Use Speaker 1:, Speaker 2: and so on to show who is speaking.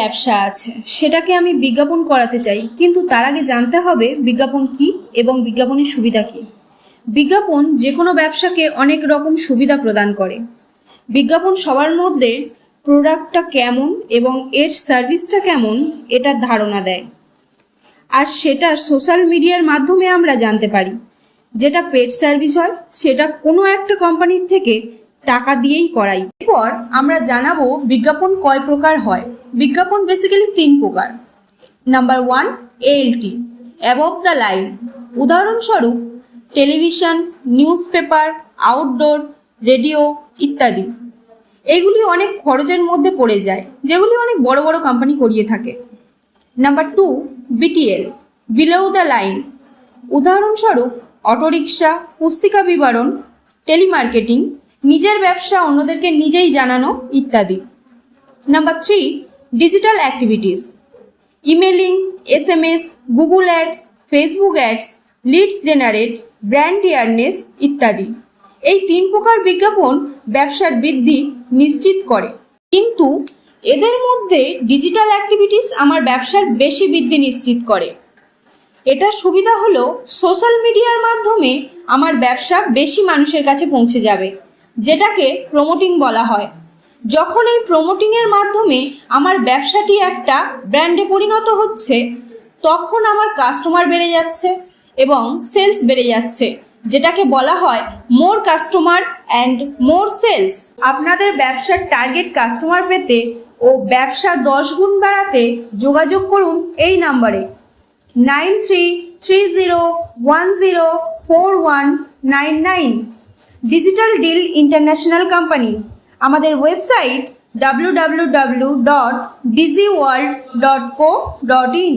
Speaker 1: ব্যবসা আছে, সেটাকে আমি বিজ্ঞাপন করাতে চাই, কিন্তু তার আগে জানতে হবে বিজ্ঞাপন কি এবং বিজ্ঞাপনের সুবিধা কি। বিজ্ঞাপন যে কোনো ব্যবসাকে অনেক রকম সুবিধা প্রদান করে। বিজ্ঞাপন সবার মধ্যে প্রোডাক্টটা কেমন এবং এর সার্ভিসটা কেমন এটার ধারণা দেয়, আর সেটা সোশ্যাল মিডিয়ার মাধ্যমে আমরা জানতে পারি। যেটা পেড সার্ভিস হয় সেটা কোনো একটা কোম্পানির থেকে টাকা দিয়েই করাই। এরপর আমরা জানাবো বিজ্ঞাপন কয় প্রকার হয়। বিজ্ঞাপন বেসিক্যালি 3 প্রকার। Number 1, ALT, above the line. উদাহরণস্বরূপ television, newspaper, outdoor, radio ইত্যাদি। এগুলি অনেক খরচের মধ্যে পড়ে যায়, যেগুলি অনেক বড় বড় কোম্পানি করিয়ে থাকে। Number 2, BTL, below the line. উদাহরণস্বরূপ অটোরিকশা, পুস্তিকা বিবরণ, টেলিমার্কেটিং, নিজের ব্যবসা অন্যদেরকে নিজেই জানানো ইত্যাদি। Number 3, digital activities, emailing, SMS, Google ads, Facebook ads, leads generate, brand awareness ইত্যাদি। এই 3 প্রকার বিজ্ঞাপন ব্যবসার বৃদ্ধি নিশ্চিত করে, কিন্তু এদের মধ্যে ডিজিটাল অ্যাক্টিভিটিস আমার ব্যবসার বেশি বৃদ্ধি নিশ্চিত করে। এটার সুবিধা হলো সোশ্যাল মিডিয়ার মাধ্যমে আমার ব্যবসা বেশি মানুষের কাছে পৌঁছে যাবে, যেটাকে প্রমোটিং বলা হয়। যখন এই প্রমোটিংয়ের মাধ্যমে আমার ব্যবসাটি একটা ব্র্যান্ডে পরিণত হচ্ছে, তখন আমার কাস্টমার বেড়ে যাচ্ছে এবং সেলস বেড়ে যাচ্ছে, যেটাকে বলা হয় মোর কাস্টমার অ্যান্ড মোর সেলস। আপনাদের ব্যবসার টার্গেট কাস্টমার পেতে ও ব্যবসা 10 গুণ বাড়াতে যোগাযোগ করুন এই নাম্বারে 9330104199। Digital deal international company. আমাদের ওয়েবসাইট www.dizzyworld.co.in।